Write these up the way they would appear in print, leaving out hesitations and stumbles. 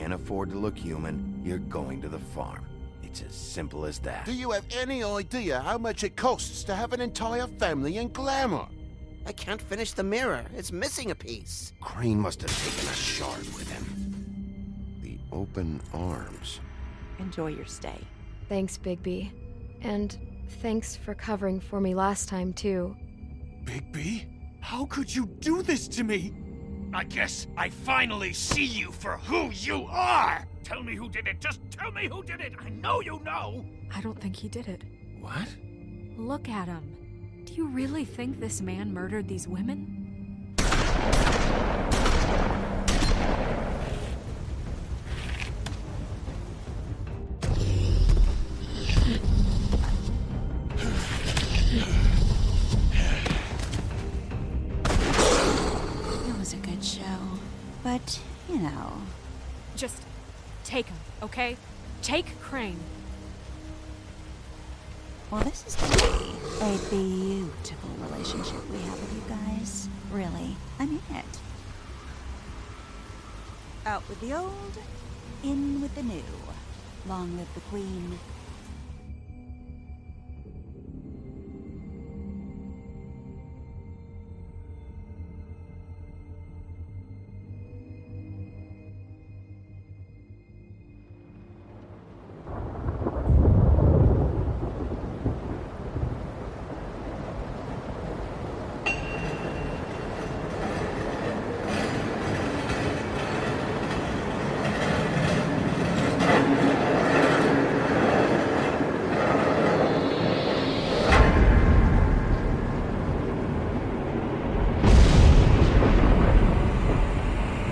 can't afford to look human, you're going to the farm. It's as simple as that. Do you have any idea how much it costs to have an entire family in glamour? I can't finish the mirror. It's missing a piece. Crane must have taken a shard with him. The open arms. Enjoy your stay. Thanks, Bigby. And thanks for covering for me last time, too. Bigby? How could you do this to me? I guess I finally see you for who you are! Tell me who did it! Just tell me who did it! I know you know! I don't think he did it. What? Look at him. Do you really think this man murdered these women? It was a good show. But, you know... Just take him, okay? Take Crane. Well, this is gonna be a beautiful relationship we have with you guys. Really. I mean it. Out with the old, in with the new. Long live the Queen.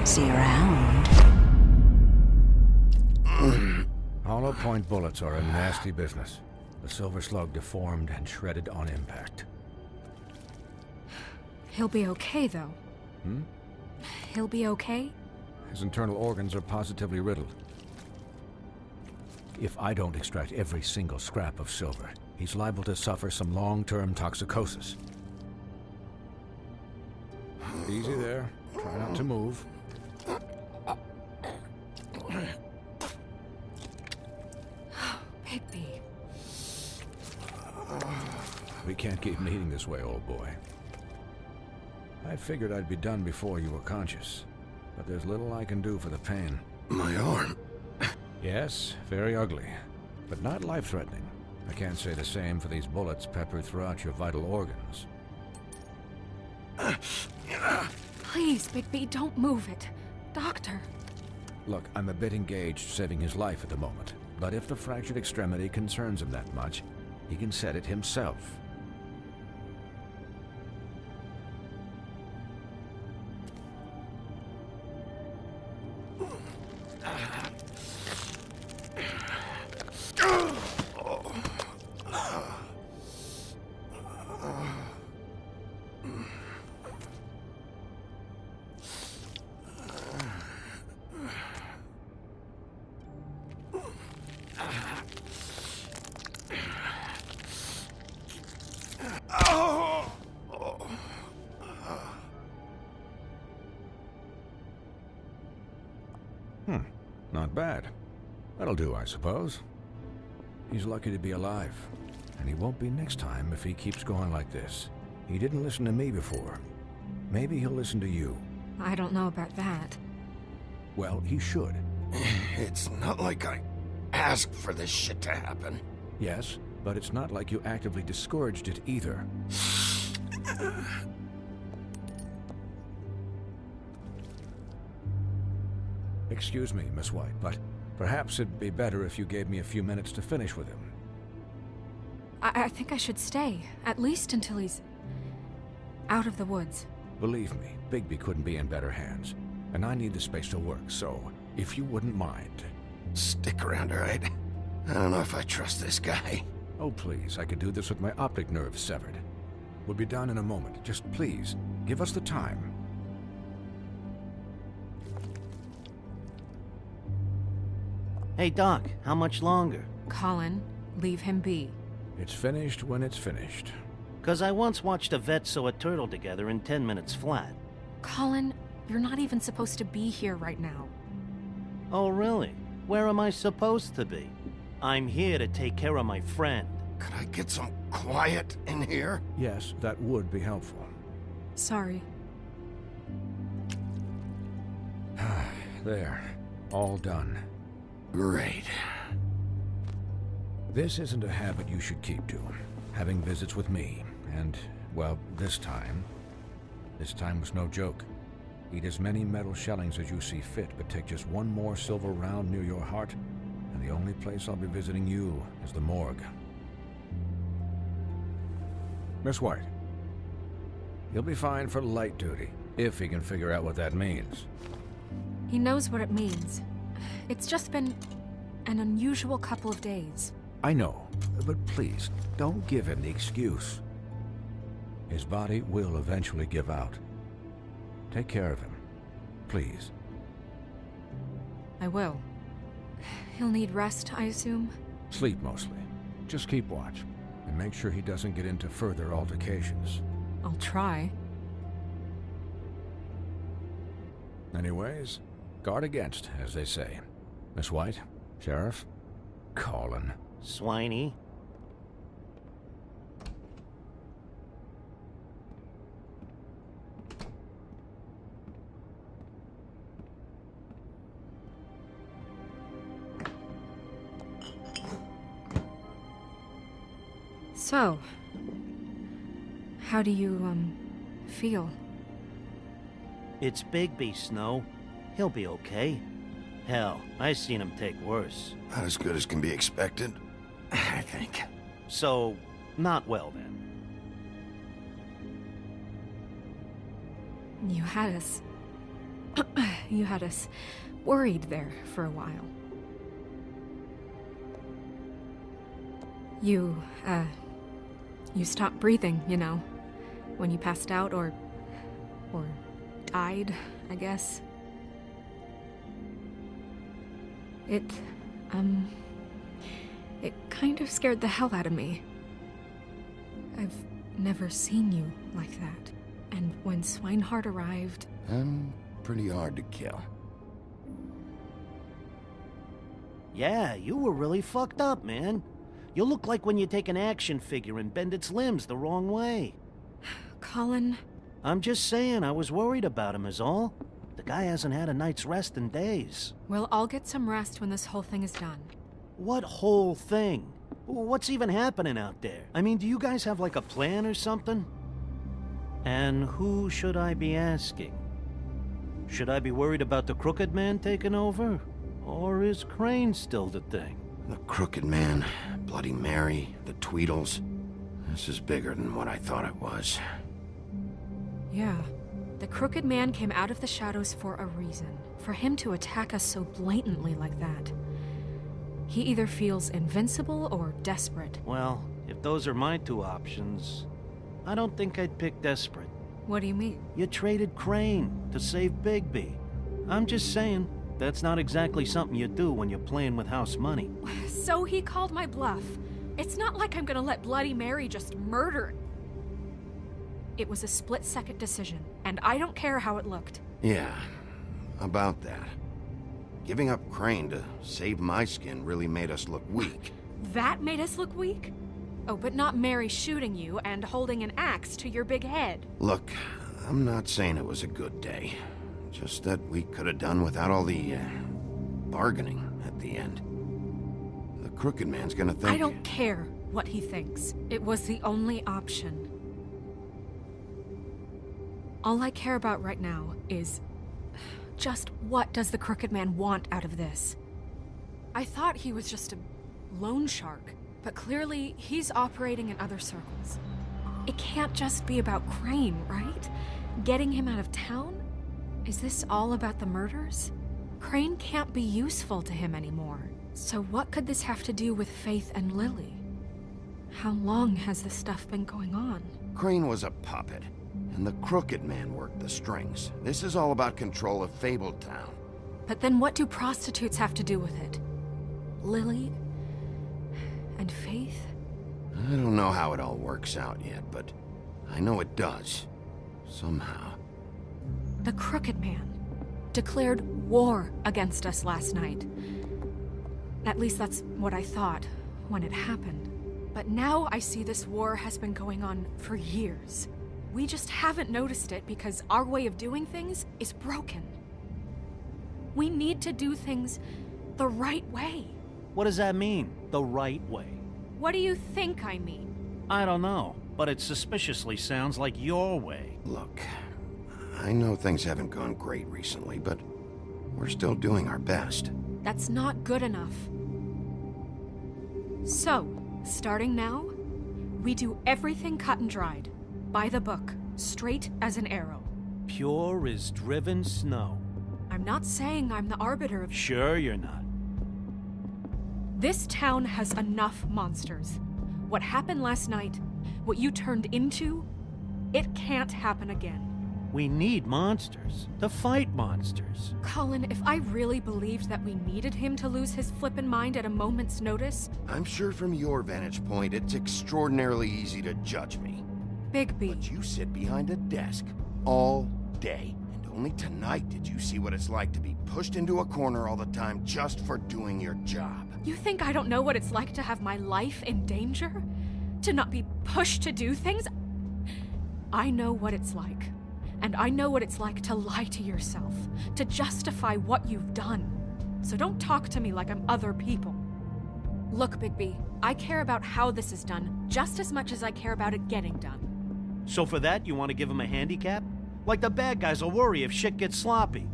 See you around. Hollow point bullets are a nasty business. The silver slug deformed and shredded on impact. He'll be okay, though. He'll be okay? His internal organs are positively riddled. If I don't extract every single scrap of silver, he's liable to suffer some long-term toxicosis. Easy there. Try not to move. Bigby. We can't keep meeting this way, old boy. I figured I'd be done before you were conscious, but there's little I can do for the pain. My arm. Yes, very ugly, but not life-threatening. I can't say the same for these bullets peppered throughout your vital organs. Please, Bigby, don't move it. Doctor. Look, I'm a bit engaged saving his life at the moment, but if the fractured extremity concerns him that much, he can set it himself. Not bad. That'll do, I suppose. He's lucky to be alive, and he won't be next time if he keeps going like this. He didn't listen to me before. Maybe he'll listen to you. I don't know about that. Well, he should. It's not like I asked for this shit to happen. Yes, but it's not like you actively discouraged it either. Excuse me, Miss White, but perhaps it'd be better if you gave me a few minutes to finish with him. I think I should stay, at least until he's out of the woods. Believe me, Bigby couldn't be in better hands, and I need the space to work, so if you wouldn't mind. Stick around, all right? I don't know if I trust this guy. Oh, please, I could do this with my optic nerve severed. We'll be done in a moment. Just please, give us the time. Hey, Doc, how much longer? Colin, leave him be. It's finished when it's finished. 'Cause I once watched a vet sew a turtle together in 10 minutes flat. Colin, you're not even supposed to be here right now. Oh, really? Where am I supposed to be? I'm here to take care of my friend. Could I get some quiet in here? Yes, that would be helpful. Sorry. There. All done. Great. This isn't a habit you should keep to. Having visits with me. And, well, this time was no joke. Eat as many metal shellings as you see fit, but take just one more silver round near your heart, and the only place I'll be visiting you is the morgue. Miss White. He'll be fine for light duty, if he can figure out what that means. He knows what it means. It's just been an unusual couple of days. I know, but please, don't give him the excuse. His body will eventually give out. Take care of him, please. I will. He'll need rest, I assume? Sleep mostly. Just keep watch, and make sure he doesn't get into further altercations. I'll try. Anyways, guard against, as they say. Miss White, Sheriff, Colin. Swiney. So, how do you, feel? It's Bigby, Snow. He'll be okay. Hell, I seen him take worse. Not as good as can be expected, I think. So, not well then. You had us... you had us worried there for a while. You stopped breathing, you know, when you passed out or died, I guess. It kind of scared the hell out of me. I've never seen you like that. And when Swinehart arrived... I'm pretty hard to kill. Yeah, you were really fucked up, man. You look like when you take an action figure and bend its limbs the wrong way. Colin... I'm just saying, I was worried about him is all. The guy hasn't had a night's rest in days. Well, I'll get some rest when this whole thing is done. What whole thing? What's even happening out there? I mean, do you guys have like a plan or something? And who should I be asking? Should I be worried about the Crooked Man taking over? Or is Crane still the thing? The Crooked Man, Bloody Mary, the Tweedles. This is bigger than what I thought it was. Yeah. The Crooked Man came out of the shadows for a reason. For him to attack us so blatantly like that. He either feels invincible or desperate. Well, if those are my two options, I don't think I'd pick desperate. What do you mean? You traded Crane to save Bigby. I'm just saying, that's not exactly something you do when you're playing with house money. So he called my bluff. It's not like I'm gonna let Bloody Mary just murder. It was a split-second decision, and I don't care how it looked. Yeah, about that. Giving up Crane to save my skin really made us look weak. That made us look weak? Oh, but not Mary shooting you and holding an axe to your big head. Look, I'm not saying it was a good day. Just that we could have done without all the, bargaining at the end. The Crooked Man's gonna think... I don't care what he thinks. It was the only option. All I care about right now is... just what does the Crooked Man want out of this? I thought he was just a loan shark, but clearly he's operating in other circles. It can't just be about Crane, right? Getting him out of town? Is this all about the murders? Crane can't be useful to him anymore. So what could this have to do with Faith and Lily? How long has this stuff been going on? Crane was a puppet, and the Crooked Man worked the strings. This is all about control of Fabletown. But then what do prostitutes have to do with it? Lily? And Faith? I don't know how it all works out yet, but I know it does. Somehow. The Crooked Man declared war against us last night. At least that's what I thought when it happened. But now I see this war has been going on for years. We just haven't noticed it because our way of doing things is broken. We need to do things the right way. What does that mean, the right way? What do you think I mean? I don't know, but it suspiciously sounds like your way. Look, I know things haven't gone great recently, but we're still doing our best. That's not good enough. So, starting now, we do everything cut and dried. By the book, straight as an arrow. Pure as driven snow. I'm not saying I'm the arbiter of... Sure you're not. This town has enough monsters. What happened last night, what you turned into, it can't happen again. We need monsters. To fight monsters. Colin, if I really believed that we needed him to lose his flippin' mind at a moment's notice... I'm sure from your vantage point, it's extraordinarily easy to judge me. Bigby. But you sit behind a desk all day. And only tonight did you see what it's like to be pushed into a corner all the time just for doing your job. You think I don't know what it's like to have my life in danger? To not be pushed to do things? I know what it's like. And I know what it's like to lie to yourself, to justify what you've done. So don't talk to me like I'm other people. Look, Bigby, I care about how this is done just as much as I care about it getting done. So for that, you want to give him a handicap? Like the bad guys will worry if shit gets sloppy.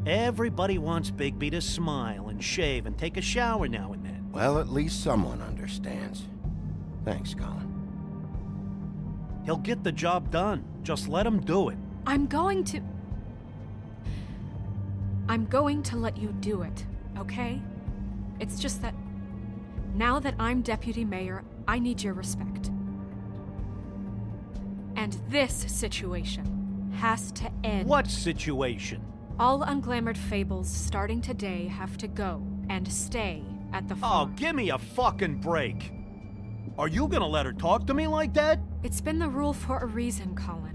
Everybody wants Bigby to smile and shave and take a shower now and then. Well, at least someone understands. Thanks, Colin. He'll get the job done. Just let him do it. I'm going to let you do it, okay? It's just that now that I'm deputy mayor, I need your respect. And this situation has to end. What situation? All unglamored fables starting today have to go and stay at the Oh, farm. give me a fucking break. Are you gonna let her talk to me like that? It's been the rule for a reason, Colin.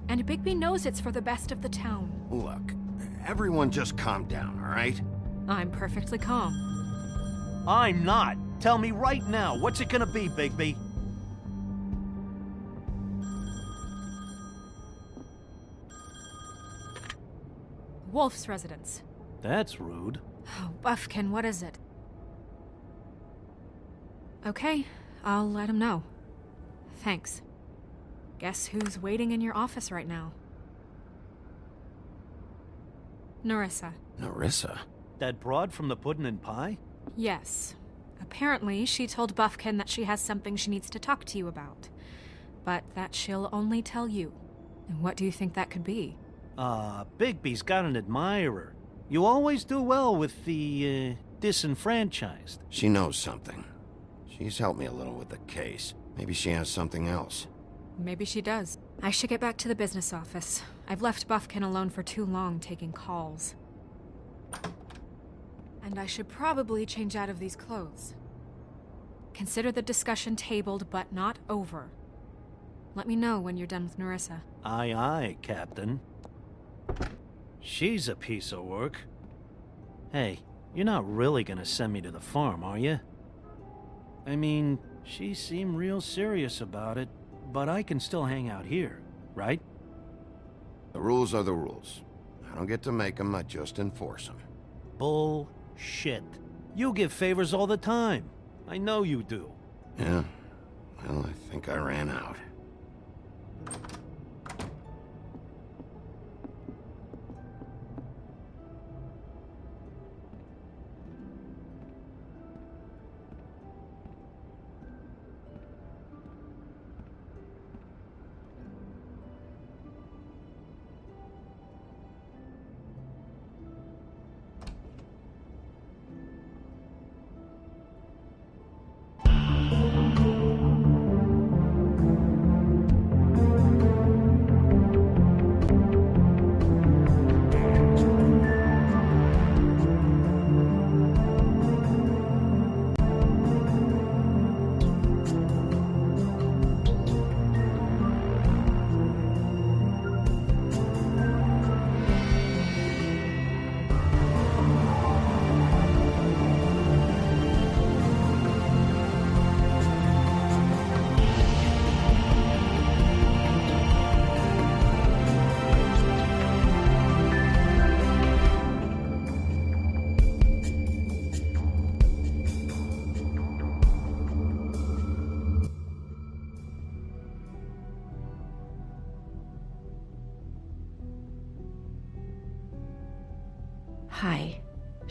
And Bigby knows it's for the best of the town. Look, everyone just calm down, all right? I'm perfectly calm. I'm not. Tell me right now, what's it gonna be, Bigby? Wolf's residence. That's rude. Oh, Buffkin, what is it? Okay, I'll let him know. Thanks. Guess who's waiting in your office right now? Nerissa. Nerissa? That broad from the puddin' and pie? Yes. Apparently, she told Buffkin that she has something she needs to talk to you about. But that she'll only tell you. And what do you think that could be? Bigby's got an admirer. You always do well with the, disenfranchised. She knows something. She's helped me a little with the case. Maybe she has something else. Maybe she does. I should get back to the business office. I've left Buffkin alone for too long taking calls. And I should probably change out of these clothes. Consider the discussion tabled but not over. Let me know when you're done with Nerissa. Aye, aye, Captain. She's a piece of work. Hey, you're not really gonna send me to the farm, are you? I mean, she seemed real serious about it, but I can still hang out here, right? The rules are the rules. I don't get to make them, I just enforce them. Bullshit. You give favors all the time. I know you do. Yeah, well, I think I ran out.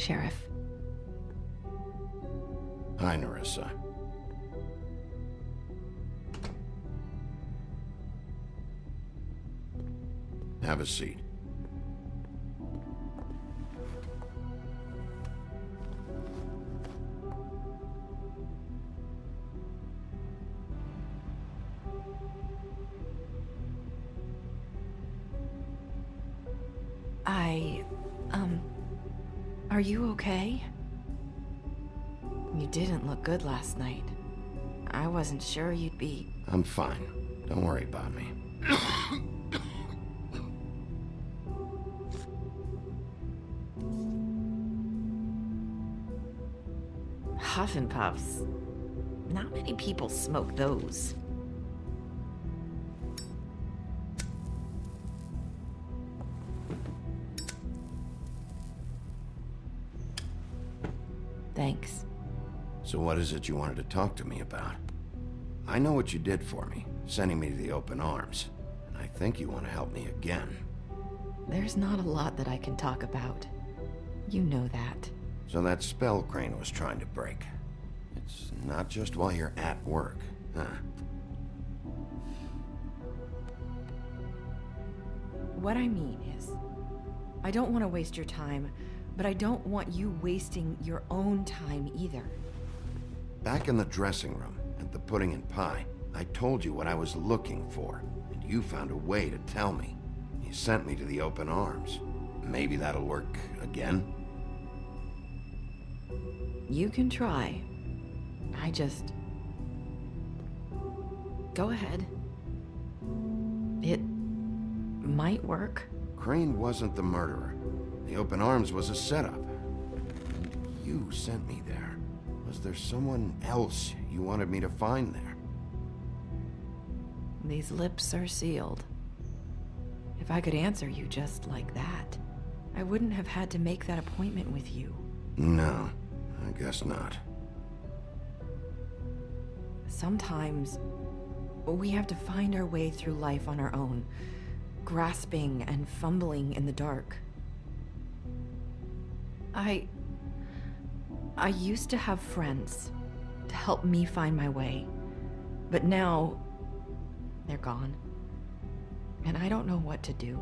Sheriff. Hi, Nerissa. Have a seat. Are you okay? You didn't look good last night. I wasn't sure you'd be... I'm fine. Don't worry about me. Huff and puffs. Not many people smoke those. Thanks. So what is it you wanted to talk to me about? I know what you did for me, sending me to the open arms. And I think you want to help me again. There's not a lot that I can talk about. You know that. So that spell Crane was trying to break. It's not just while you're at work, huh? What I mean is, I don't want to waste your time, but I don't want you wasting your own time either. Back in the dressing room, at the pudding and pie, I told you what I was looking for, and you found a way to tell me. You sent me to the open arms. Maybe that'll work again? You can try. I just... Go ahead. It might work. Crane wasn't the murderer. The open arms was a setup. You sent me there. Was there someone else you wanted me to find there? These lips are sealed. If I could answer you just like that, I wouldn't have had to make that appointment with you. No, I guess not. Sometimes, we have to find our way through life on our own, grasping and fumbling in the dark. I used to have friends to help me find my way, but now they're gone, and I don't know what to do.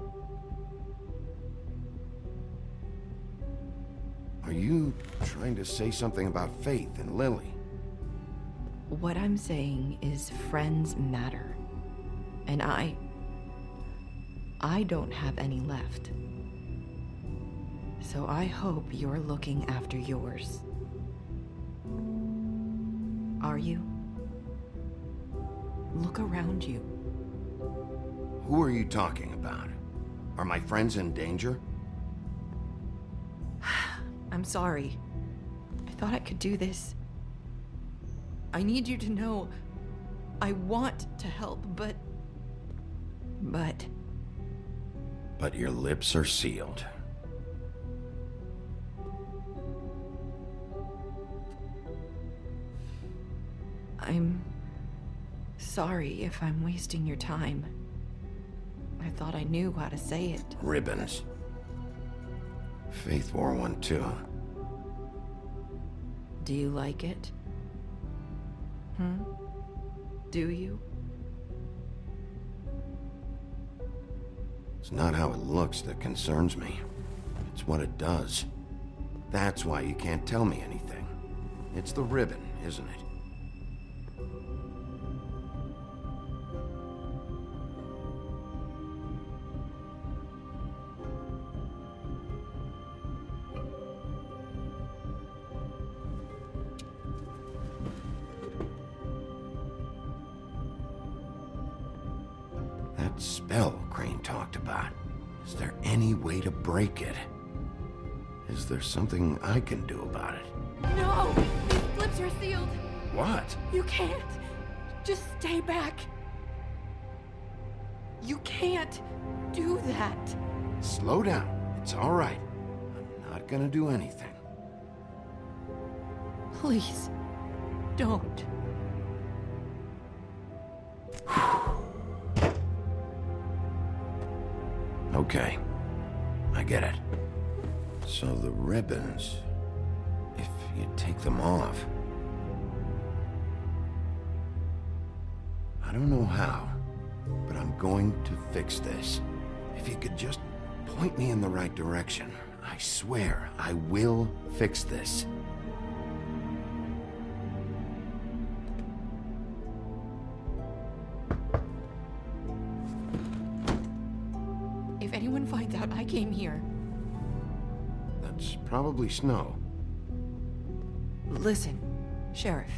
Are you trying to say something about Faith and Lily? What I'm saying is friends matter, and I don't have any left. So I hope you're looking after yours. Are you? Look around you. Who are you talking about? Are my friends in danger? I'm sorry. I thought I could do this. I need you to know I want to help, but... But your lips are sealed. I'm sorry if I'm wasting your time. I thought I knew how to say it. Ribbons. Faith wore one too. Do you like it? Do you? It's not how it looks that concerns me. It's what it does. That's why you can't tell me anything. It's the ribbon, isn't it? That spell Crane talked about. Is there any way to break it? Is there something I can do about it? No! These lips are sealed! What? You can't! Just stay back! You can't do that! Slow down. It's all right. I'm not gonna do anything. Please, don't. Okay. I get it. So the ribbons them off. I don't know how, but I'm going to fix this. If you could just point me in the right direction, I swear I will fix this. If anyone finds out I came here... That's probably snow. Listen, Sheriff.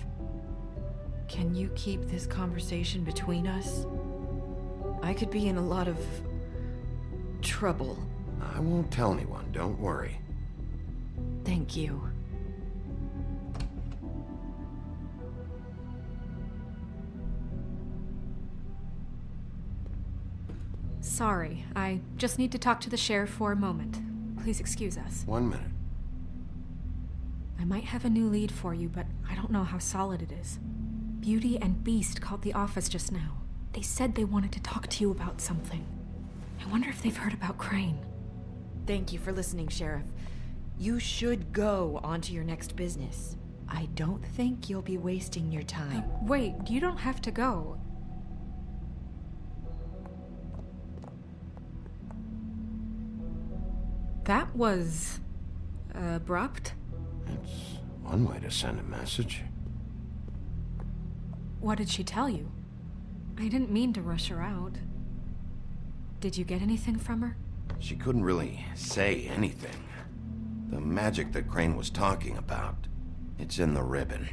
Can you keep this conversation between us? I could be in a lot of... trouble. I won't tell anyone, don't worry. Thank you. Sorry, I just need to talk to the sheriff for a moment. Please excuse us. 1 minute. I might have a new lead for you, but I don't know how solid it is. Beauty and Beast called the office just now. They said they wanted to talk to you about something. I wonder if they've heard about Crane. Thank you for listening, Sheriff. You should go on to your next business. I don't think you'll be wasting your time. Wait, you don't have to go. That was... abrupt? It's one way to send a message. What did she tell you? I didn't mean to rush her out. Did you get anything from her? She couldn't really say anything. The magic that Crane was talking about, it's in the ribbon.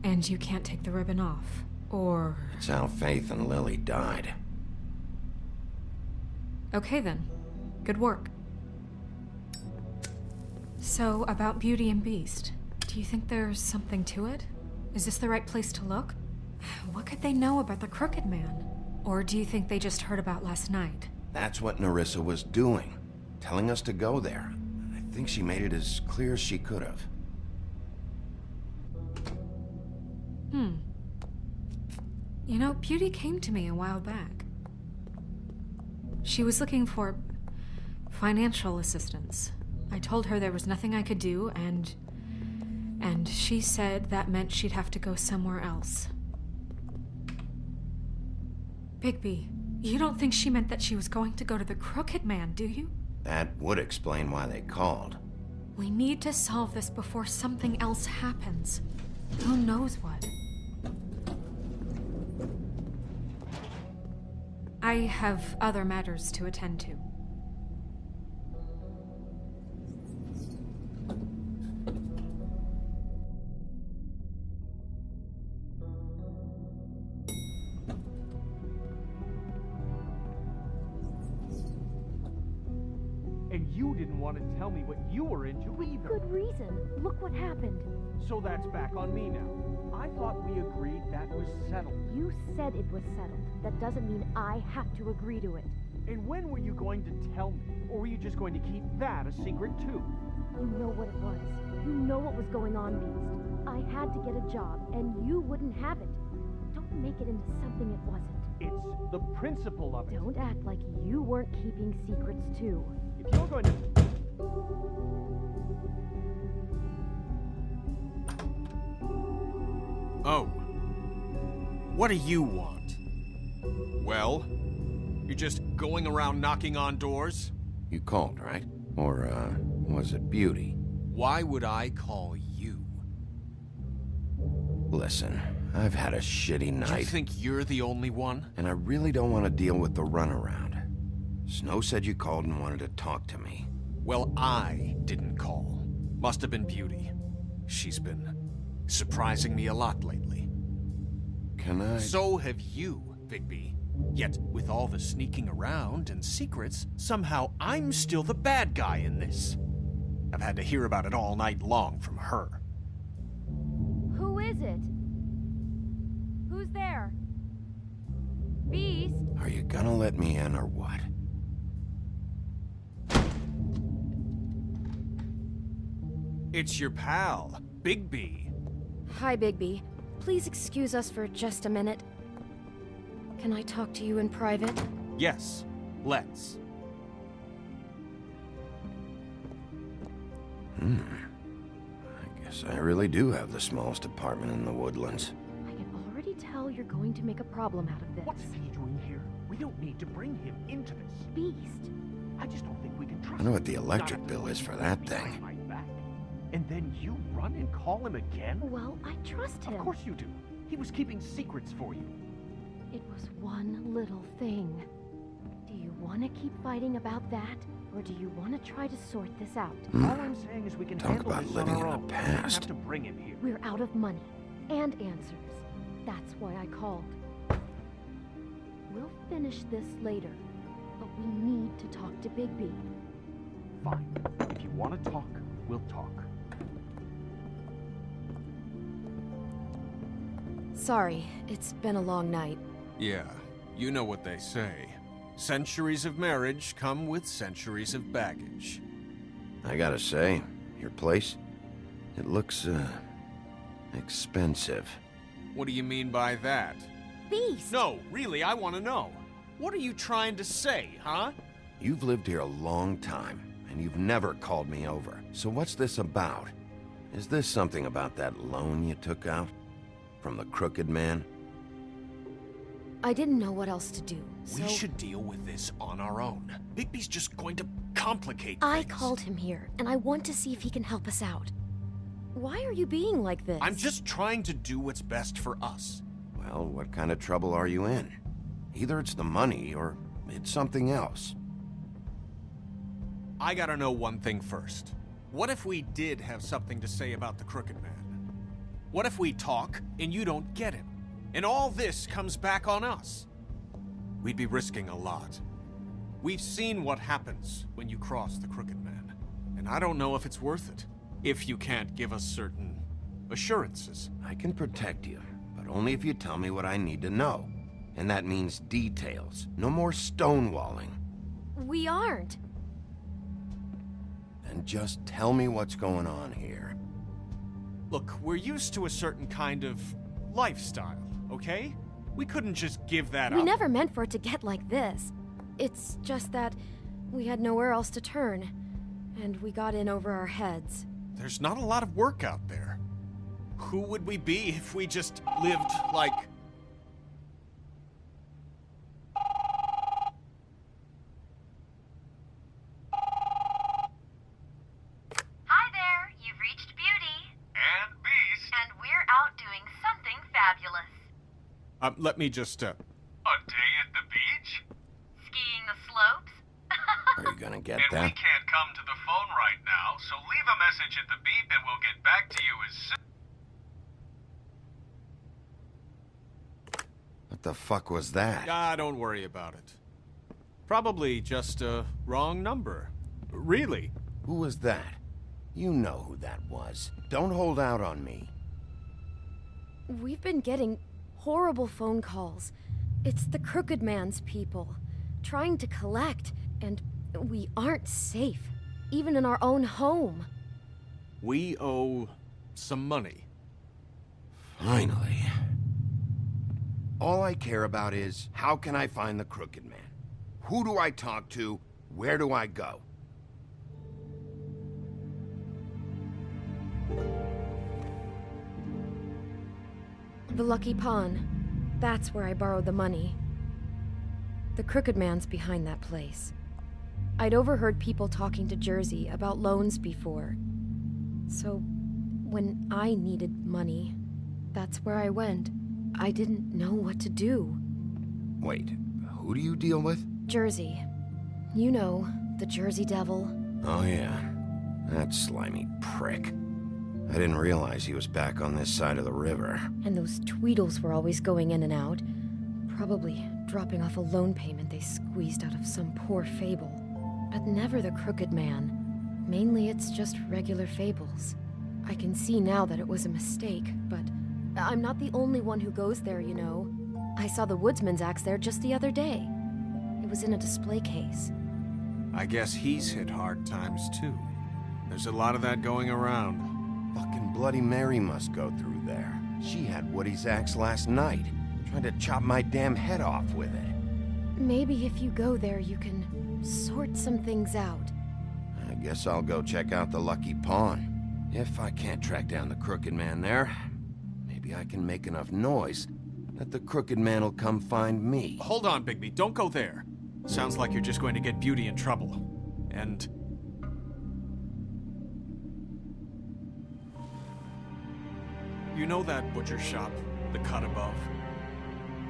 And you can't take the ribbon off, or... It's how Faith and Lily died. Okay then. Good work. So, about Beauty and Beast, do you think there's something to it? Is this the right place to look? What could they know about the Crooked Man? Or do you think they just heard about last night? That's what Nerissa was doing, telling us to go there. I think she made it as clear as she could have. You know, Beauty came to me a while back. She was looking for financial assistance. I told her there was nothing I could do, and she said that meant she'd have to go somewhere else. Bigby, you don't think she meant that she was going to go to the Crooked Man, do you? That would explain why they called. We need to solve this before something else happens. Who knows what? I have other matters to attend to. And you didn't want to tell me what you were into either. Good reason. Look what happened. So that's back on me now. I thought we agreed that was settled. You said it was settled. That doesn't mean I have to agree to it. And when were you going to tell me? Or were you just going to keep that a secret too? You know what it was. You know what was going on, Beast. I had to get a job, and you wouldn't have it. Don't make it into something it wasn't. It's the principle of it. Don't act like you weren't keeping secrets too. If you're going to... Oh. What do you want? Well? You're just going around knocking on doors? You called, right? Or, was it Beauty? Why would I call you? Listen, I've had a shitty night. You think you're the only one? And I really don't want to deal with the runaround. Snow said you called and wanted to talk to me. Well, I didn't call. Must have been Beauty. She's been surprising me a lot lately. Can I... So have you, Bigby. Yet, with all the sneaking around and secrets, somehow I'm still the bad guy in this. I've had to hear about it all night long from her. Who is it? Who's there? Beast? Are you gonna let me in or what? It's your pal, Bigby. Hi, Bigby. Please excuse us for just a minute. Can I talk to you in private? Yes, let's. I guess Guess I really do have the smallest apartment in the woodlands. I can already tell you're going to make a problem out of this. What's he doing here? We don't need to bring him into this. Beast? I just don't think we can trust I know what the him. electric Not bill is for behind that thing. my back. And then you run and call him again? Well, I trust him. Of course you do. He was keeping secrets for you. It was one little thing. Do you want to keep fighting about that? Or do you want to try to sort this out? All I'm saying is we can Talk handle about this living on in our the own. past. We don't have to bring him here. We're out of money and answers. That's why I called. We'll finish this later, but we need to talk to Bigby. Fine. If you want to talk, we'll talk. Sorry, it's been a long night. Yeah, you know what they say. Centuries of marriage come with centuries of baggage. I gotta say, your place, it looks, expensive. What do you mean by that? Beast! No, really, I want to know. What are you trying to say, huh? You've lived here a long time, and you've never called me over. So what's this about? Is this something about that loan you took out? From the crooked man? I didn't know what else to do, so... We should deal with this on our own. Bigby's just going to complicate I things. called him here, and I want to see if he can help us out. Why are you being like this? I'm just trying to do what's best for us. Well, what kind of trouble are you in? Either it's the money, or it's something else. I gotta know one thing first. What if we did have something to say about the crooked man? What if we talk, and you don't get him? And all this comes back on us. We'd be risking a lot. We've seen what happens when you cross the crooked man. And I don't know if it's worth it. If you can't give us certain assurances. I can protect you, but only if you tell me what I need to know. And that means details. No more stonewalling. We aren't. Then just tell me what's going on here. Look, we're used to a certain kind of lifestyle, okay? We couldn't just give that up. We never meant for it to get like this. It's just that we had nowhere else to turn, and we got in over our heads. There's not a lot of work out there. Who would we be if we just lived like... Hi there, you've reached Beauty. And Beast. And we're out doing something fabulous. Let me just, A day at the beach? Skiing the slopes? Are you gonna get And we that? can't come to the phone right now, so leave a message at the beep and we'll get back to you as soon. What the fuck was that? don't worry about it. Probably just a wrong number. Really. Who was that? You know who that was. Don't hold out on me. We've been getting horrible phone calls. It's the crooked man's people, trying to collect, and we aren't safe, even in our own home. We owe some money. Finally. All I care about is, how can I find the crooked man? Who do I talk to? Where do I go? The Lucky Pawn. That's where I borrowed the money. The crooked man's behind that place. I'd overheard people talking to Jersey about loans before. So, when I needed money, that's where I went. I didn't know what to do. Wait, who do you deal with? Jersey. You know, the Jersey Devil. Oh yeah, that slimy prick. I didn't realize he was back on this side of the river. And those Tweedles were always going in and out. Probably dropping off a loan payment they squeezed out of some poor fable. But never the crooked man. Mainly it's just regular fables. I can see now that it was a mistake, but I'm not the only one who goes there, you know. I saw the woodsman's axe there just the other day. It was in a display case. I guess he's hit hard times too. There's a lot of that going around. Fucking Bloody Mary must go through there. She had Woody's axe last night, trying to chop my damn head off with it. Maybe if you go there, you can sort some things out. I guess I'll go check out the Lucky Pawn. If I can't track down the Crooked Man there, maybe I can make enough noise that the Crooked Man will come find me. Hold on, Bigby. Don't go there. Sounds like you're just going to get Beauty in trouble. And... you know that butcher shop, the cut above?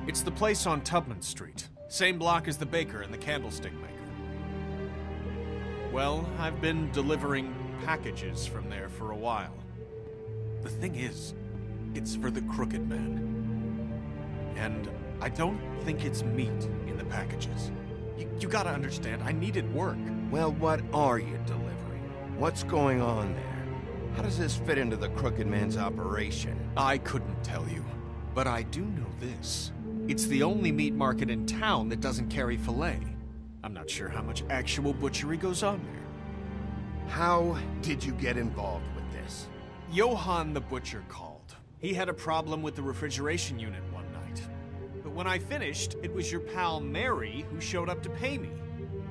It's the place on Tubman Street. Same block as the baker and the candlestick maker. Well, I've been delivering packages from there for a while. The thing is, it's for the Crooked Man. And I don't think it's meat in the packages. You gotta understand, I needed work. Well, what are you delivering? What's going on there? How does this fit into the Crooked Man's operation? I couldn't tell you, but I do know this. It's the only meat market in town that doesn't carry filet. I'm not sure how much actual butchery goes on there. How did you get involved with this? Johann the butcher called. He had a problem with the refrigeration unit one night. But when I finished, it was your pal Mary who showed up to pay me.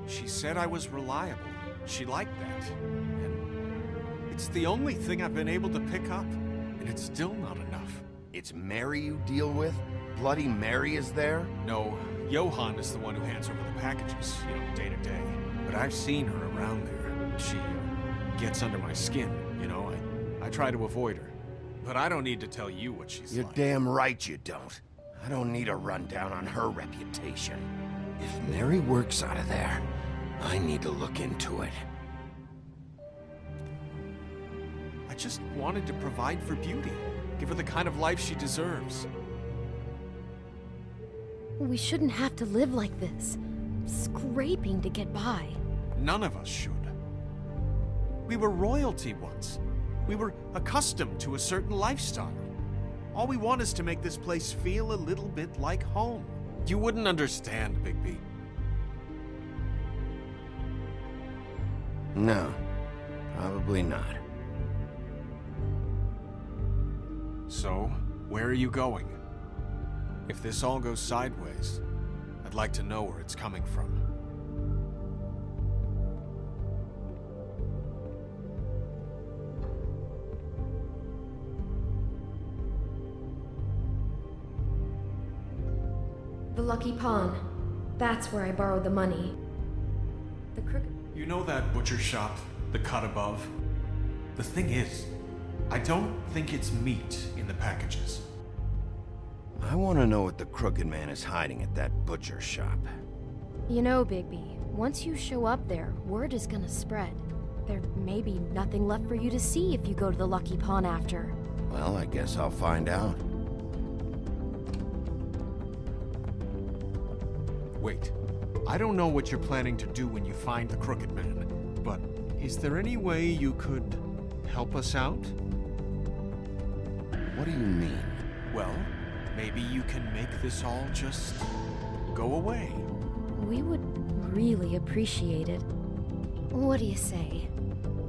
She said I was reliable. She liked that. And it's the only thing I've been able to pick up, and it's still not enough. It's Mary you deal with? Bloody Mary is there? No, Johann is the one who hands over the packages, day to day. But I've seen her around there. She gets under my skin, I try to avoid her. But I don't need to tell you what she's You're like. damn right you don't. I don't need a rundown on her reputation. If Mary works out of there, I need to look into it. I just wanted to provide for Beauty. Give her the kind of life she deserves. We shouldn't have to live like this, scraping to get by. None of us should. We were royalty once. We were accustomed to a certain lifestyle. All we want is to make this place feel a little bit like home. You wouldn't understand, Bigby. No, probably not. So, where are you going? If this all goes sideways, I'd like to know where it's coming from. The Lucky Pawn. That's where I borrowed the money. The Crooked... You know that butcher shop, the cut above? The thing is, I don't think it's meat in the packages. I want to know what the Crooked Man is hiding at that butcher shop. You know, Bigby, once you show up there, word is gonna spread. There may be nothing left for you to see if you go to the Lucky Pawn after. Well, I guess I'll find out. Wait, I don't know what you're planning to do when you find the Crooked Man, but is there any way you could help us out? What do you mean? Well, maybe you can make this all just go away. We would really appreciate it. What do you say?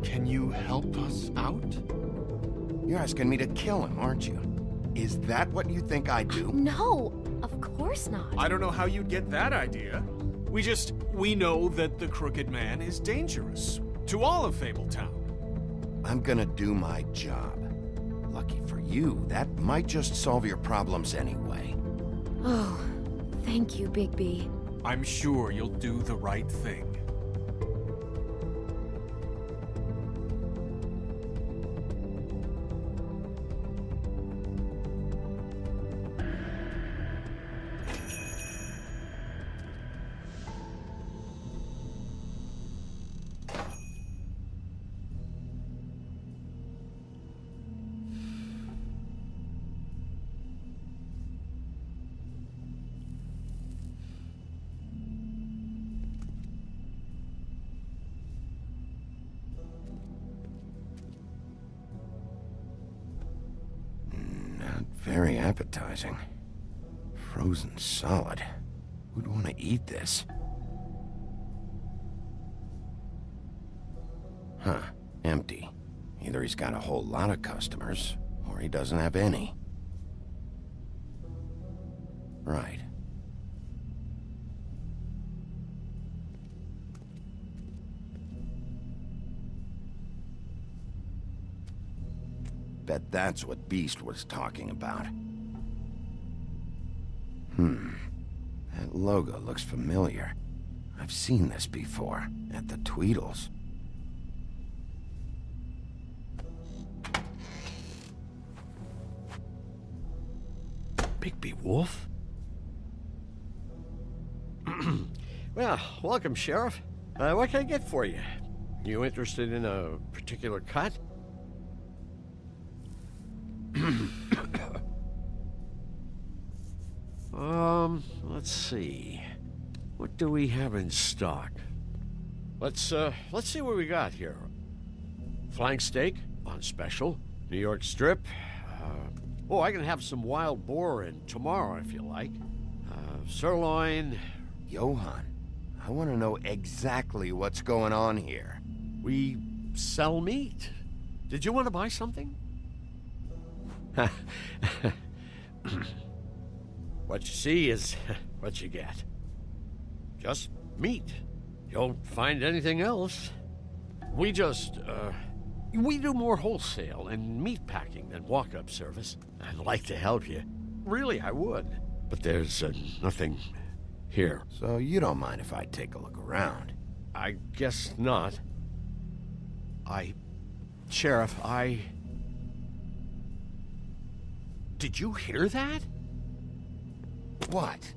Can you help us out? You're asking me to kill him, aren't you? Is that what you think I do? No, of course not. I don't know how you'd get that idea. We know that the Crooked Man is dangerous to all of Fabletown. I'm gonna do my job. Lucky for you, that might just solve your problems anyway. Oh, thank you, Bigby. I'm sure you'll do the right thing. Very appetizing. Frozen solid. Who'd want to eat this? Huh. Empty. Either he's got a whole lot of customers, or he doesn't have any. Right. Bet that's what Beast was talking about. That logo looks familiar. I've seen this before, at the Tweedles. Bigby Wolf? Well, welcome, Sheriff. What can I get for you? You interested in a particular cut? Let's see. What do we have in stock? Let's see what we got here. Flank steak on special. New York strip. I can have some wild boar in tomorrow if you like. Sirloin. Johann, I want to know exactly what's going on here. We sell meat. Did you want to buy something? What you see is what you get. Just meat. You don't find anything else. We do more wholesale and meat packing than walk-up service. I'd like to help you. Really, I would. But there's nothing here. So you don't mind if I take a look around? I guess not. Sheriff, Did you hear that? What?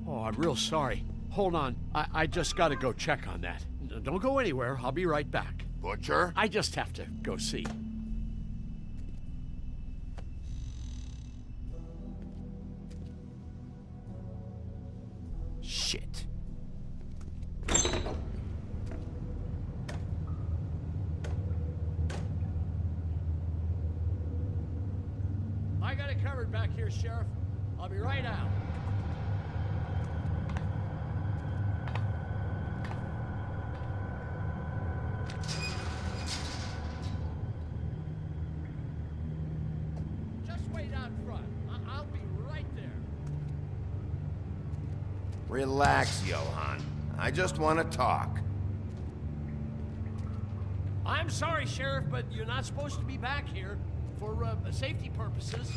Oh, I'm real sorry. Hold on. I just gotta go check on that. Don't go anywhere. I'll be right back. Butcher? I just have to go see. Shit. I got it covered back here, Sheriff. I'll be right out. Just wait out front. I'll be right there. Relax, Johann. I just want to talk. I'm sorry, Sheriff, but you're not supposed to be back here for safety purposes.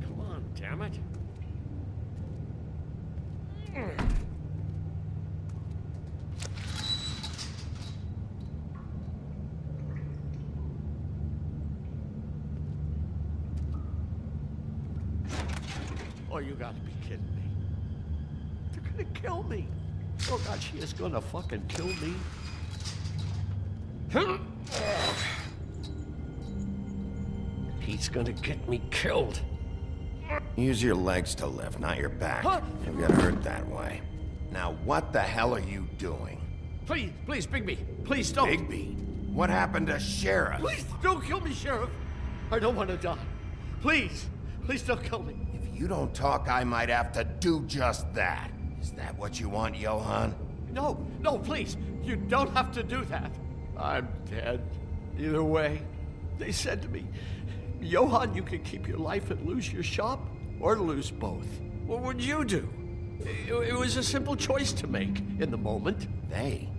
Come on, damn it. Oh, you gotta be kidding me. They're gonna kill me. Oh, God, she is gonna fucking kill me. He's gonna get me killed. Use your legs to lift, not your back. Huh? You'll get hurt that way. Now, what the hell are you doing? Please, Bigby, please don't. Bigby? What happened to Sheriff? Please don't kill me, Sheriff. I don't want to die. Please don't kill me. If you don't talk, I might have to do just that. Is that what you want, Johann? No, please. You don't have to do that. I'm dead. Either way. They said to me, Johann, you can keep your life and lose your shop, or lose both. What would you do? It was a simple choice to make in the moment. They?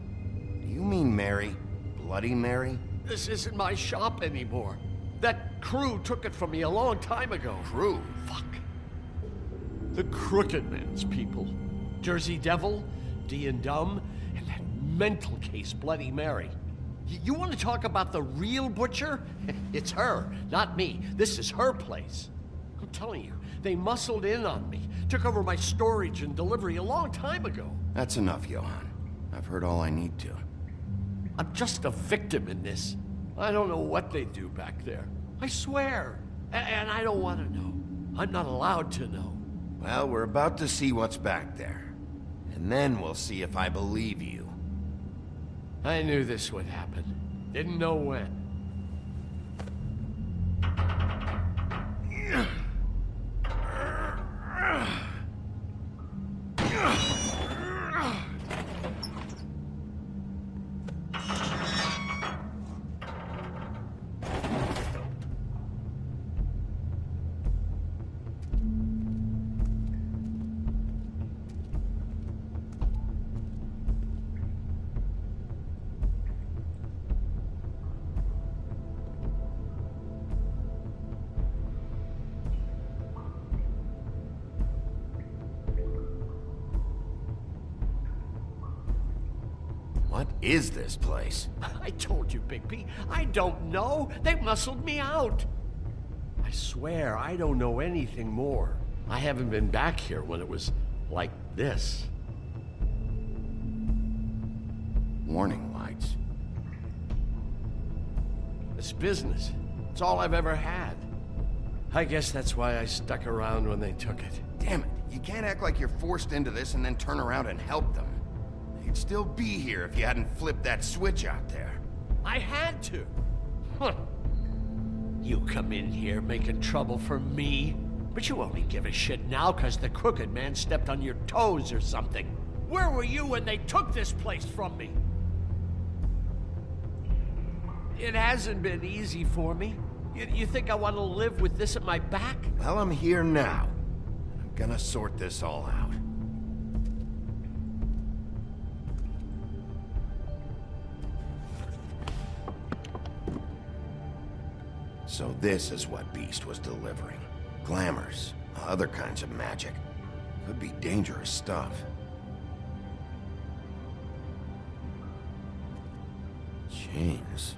Do you mean Mary? Bloody Mary? This isn't my shop anymore. That crew took it from me a long time ago. Crew? Fuck. The Crooked Man's people. Jersey Devil, D and Dumb, and that mental case, Bloody Mary. You want to talk about the real butcher? It's her, not me. This is her place. I'm telling you, they muscled in on me, took over my storage and delivery a long time ago. That's enough, Johann. I've heard all I need to. I'm just a victim in this. I don't know what they do back there. I swear. And I don't want to know. I'm not allowed to know. Well, we're about to see what's back there. And then we'll see if I believe you. I knew this would happen. Didn't know when. What is this place? I told you, Bigby. I don't know. They muscled me out. I swear, I don't know anything more. I haven't been back here when it was like this. Warning lights. It's business. It's all I've ever had. I guess that's why I stuck around when they took it. Damn it. You can't act like you're forced into this and then turn around and help them. They'd still be here if you hadn't flipped that switch out there. I had to. Huh. You come in here making trouble for me, but you only give a shit now because the crooked man stepped on your toes or something. Where were you when they took this place from me? It hasn't been easy for me. You think I want to live with this at my back? Well, I'm here now. I'm gonna sort this all out. So this is what Beast was delivering. Glamours, other kinds of magic. Could be dangerous stuff. Chains.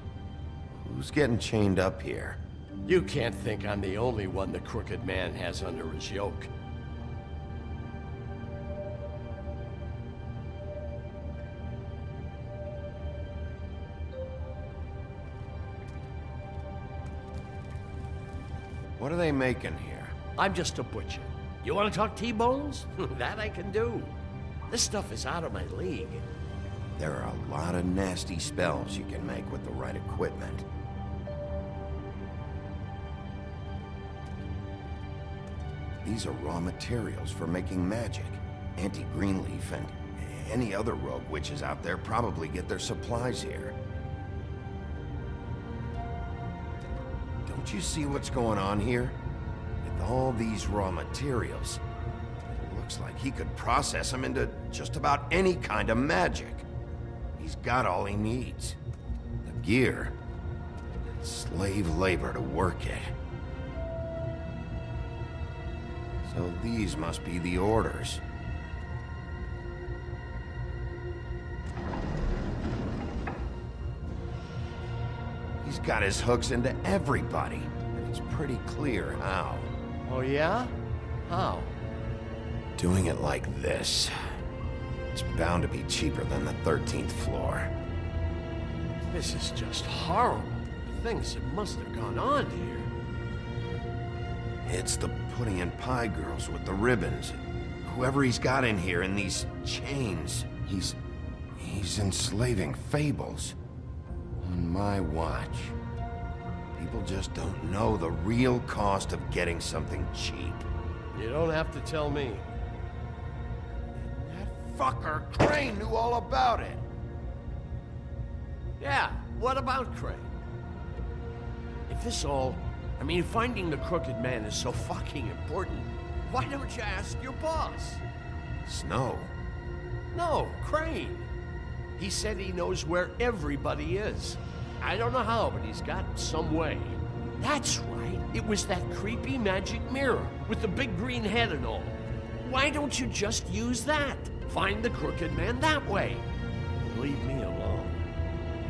Who's getting chained up here? You can't think I'm the only one the crooked man has under his yoke. What are they making here? I'm just a butcher. You want to talk T-bones? That I can do. This stuff is out of my league. There are a lot of nasty spells you can make with the right equipment. These are raw materials for making magic. Auntie Greenleaf and any other rogue witches out there probably get their supplies here. Don't you see what's going on here? With all these raw materials, it looks like he could process them into just about any kind of magic. He's got all he needs. The gear, and slave labor to work it. So these must be the orders. He's got his hooks into everybody, and it's pretty clear how. Oh yeah? How? Doing it like this. It's bound to be cheaper than the 13th floor. This is just horrible. The things that must have gone on here. It's the pudding and pie girls with the ribbons. Whoever he's got in here in these chains, he's enslaving fables. On my watch. People just don't know the real cost of getting something cheap. You don't have to tell me. That fucker Crane knew all about it. Yeah, what about Crane? If this all... I mean, finding the crooked man is so fucking important, why don't you ask your boss? Snow? No, Crane. He said he knows where everybody is. I don't know how, but he's got some way. That's right. It was that creepy magic mirror with the big green head and all. Why don't you just use that? Find the crooked man that way. Leave me alone.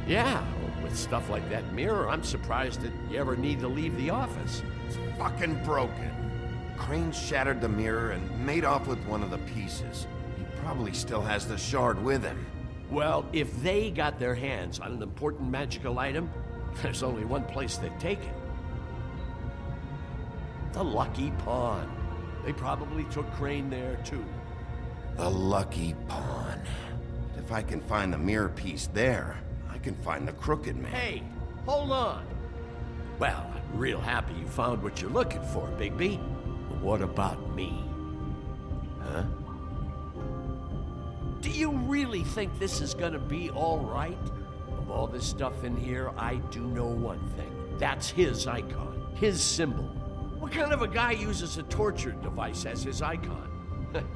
Yeah, with stuff like that mirror, I'm surprised that you ever need to leave the office. It's fucking broken. Crane shattered the mirror and made off with one of the pieces. He probably still has the shard with him. Well, if they got their hands on an important magical item, there's only one place they'd take it. The Lucky Pawn. They probably took Crane there, too. The Lucky Pawn. If I can find the mirror piece there, I can find the crooked man. Hey, hold on. Well, I'm real happy you found what you're looking for, Bigby. But what about me? Huh? Do you really think this is gonna be all right? Of all this stuff in here, I do know one thing. That's his icon, his symbol. What kind of a guy uses a torture device as his icon?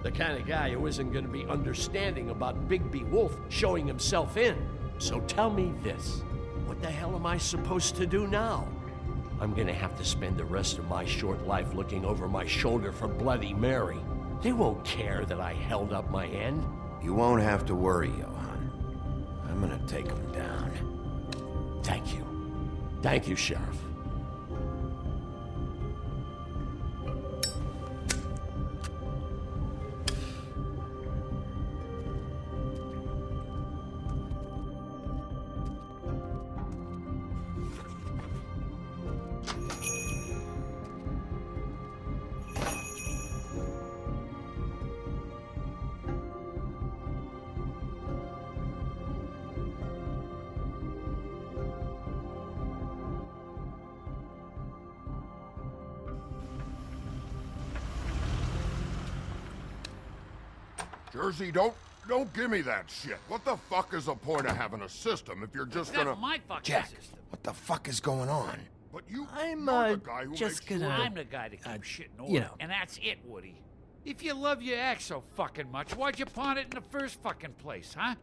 The kind of guy who isn't gonna be understanding about Bigby Wolf showing himself in. So tell me this, what the hell am I supposed to do now? I'm gonna have to spend the rest of my short life looking over my shoulder for Bloody Mary. They won't care that I held up my end. You won't have to worry, Johan. I'm gonna take him down. Thank you. Thank you, Sheriff. Jersey, don't give me that shit. What the fuck is the point of having a system if you're just gonna... That's my fucking Jack, system. what the fuck is going on? But you're the guy who Just makes gonna... sure... I'm the guy to keep shit in order. And that's it, Woody. If you love your ex so fucking much, why'd you pawn it in the first fucking place, huh?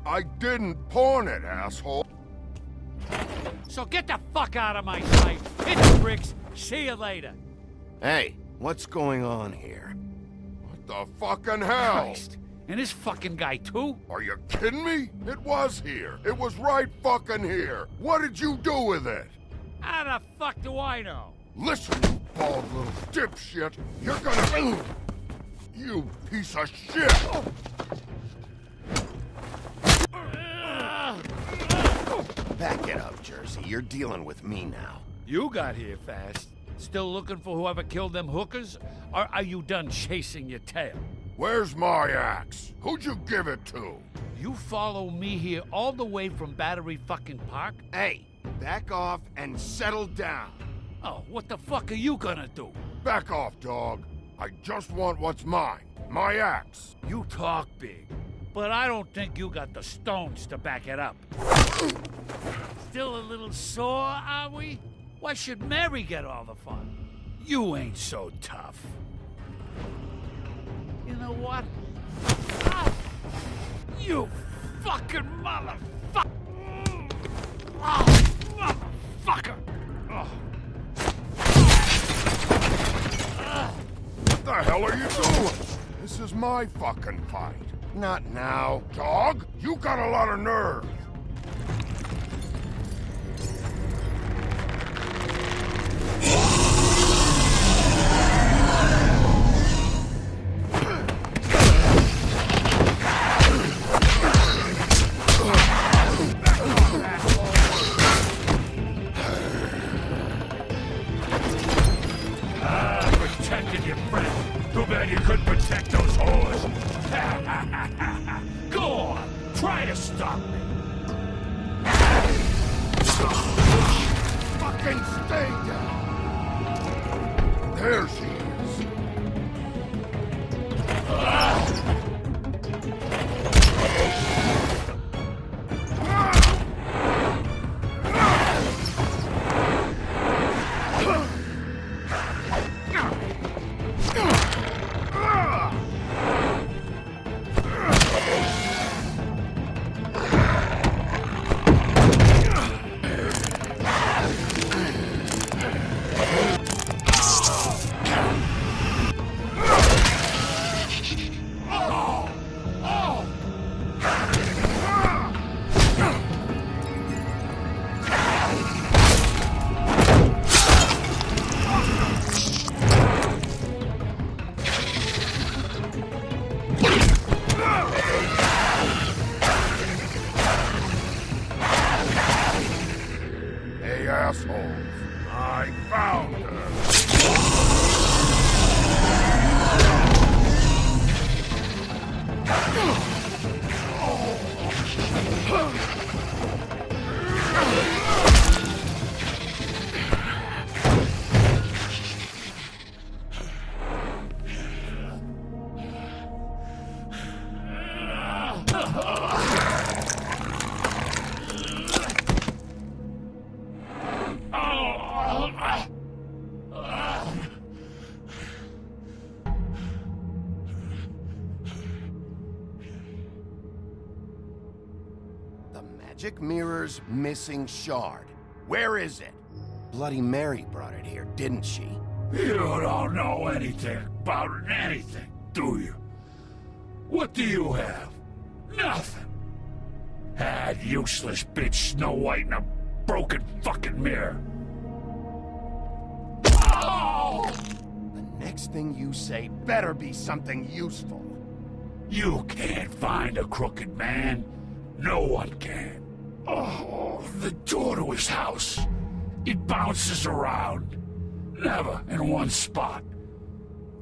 I didn't pawn it, asshole. So get the fuck out of my sight. Hit the bricks. See you later. Hey, what's going on here? What the fucking hell? Christ. And this fucking guy, too? Are you kidding me? It was here. It was right fucking here. What did you do with it? How the fuck do I know? Listen, you bald little dipshit. You're gonna... You piece of shit! Back it up, Jersey. You're dealing with me now. You got here fast. Still looking for whoever killed them hookers? Or are you done chasing your tail? Where's my axe? Who'd you give it to? You follow me here all the way from Battery fucking Park? Hey, back off and settle down. Oh, what the fuck are you gonna do? Back off, dog. I just want what's mine. My axe. You talk big, but I don't think you got the stones to back it up. Still a little sore, are we? Why should Mary get all the fun? You ain't so tough. You know what? Ah! You fucking motherfucker! Oh, motherfucker! Oh. What the hell are you doing? This is my fucking fight. Not now. Dog, you got a lot of nerve. Protected your friend. Too bad you couldn't protect those whores. Go on, try to stop me. Fucking stay down. There she is. Hey, assholes. I found her. The magic mirror's missing shard. Where is it? Bloody Mary brought it here, didn't she? You don't know anything about anything, do you? What do you have? Nothing. That useless bitch Snow White in a broken fucking mirror. Oh! The next thing you say better be something useful. You can't find a crooked man. No one can. Oh, the door to his house. It bounces around. Never in one spot.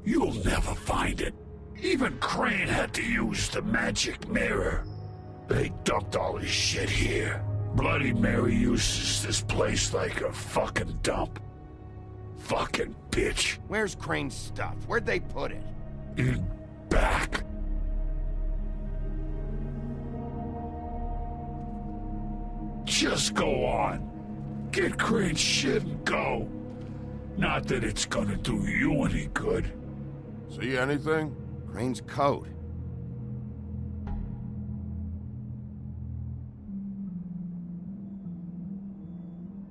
You'll never find it. Even Crane had to use the magic mirror. They dumped all his shit here. Bloody Mary uses this place like a fucking dump. Fucking bitch. Where's Crane's stuff? Where'd they put it? In back. Just go on. Get Crane's shit and go. Not that it's gonna do you any good. See anything? Crane's coat.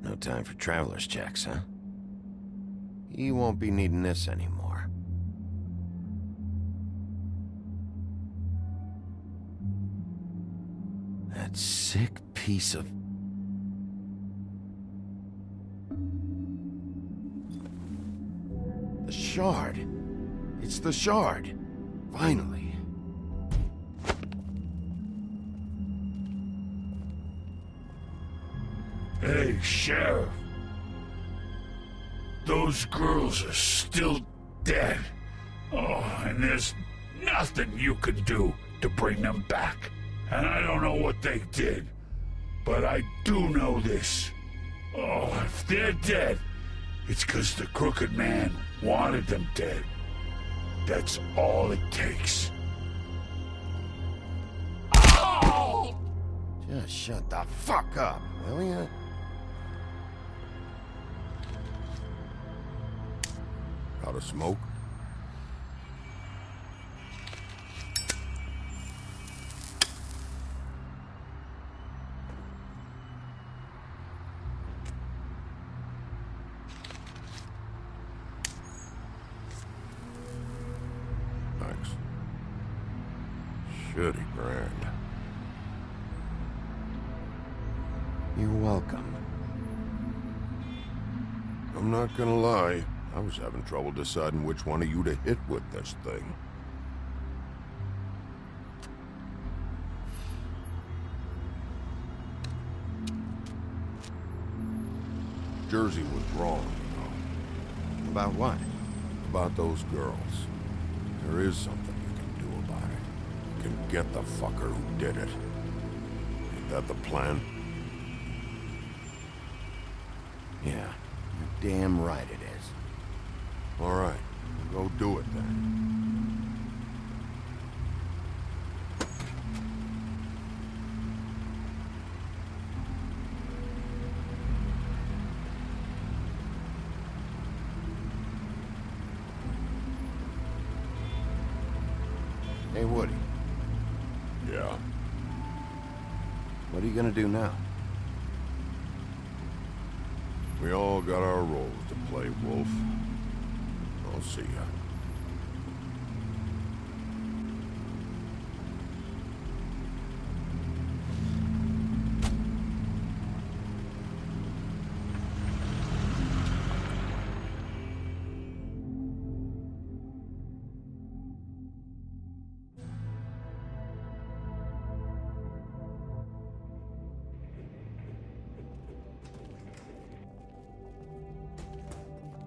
No time for traveler's checks, huh? You won't be needing this anymore. That sick piece of... The shard. It's the shard. Finally. Hey, Sheriff. Those girls are still dead. Oh, and there's nothing you can do to bring them back. And I don't know what they did, but I do know this. Oh, if they're dead, it's 'cause the Crooked Man wanted them dead. That's all it takes. Oh! Just shut the fuck up, will ya? Out of smoke? Thanks. Shitty brand. You're welcome. I'm not gonna lie. I was having trouble deciding which one of you to hit with this thing. Jersey was wrong, you know. About what? About those girls. There is something you can do about it. You can get the fucker who did it. Ain't that the plan? Yeah, you're damn right it is. All right, go do it then. Hey, Woody. Yeah? What are you gonna do now? We all got our roles to play, Wolf. I'll see ya.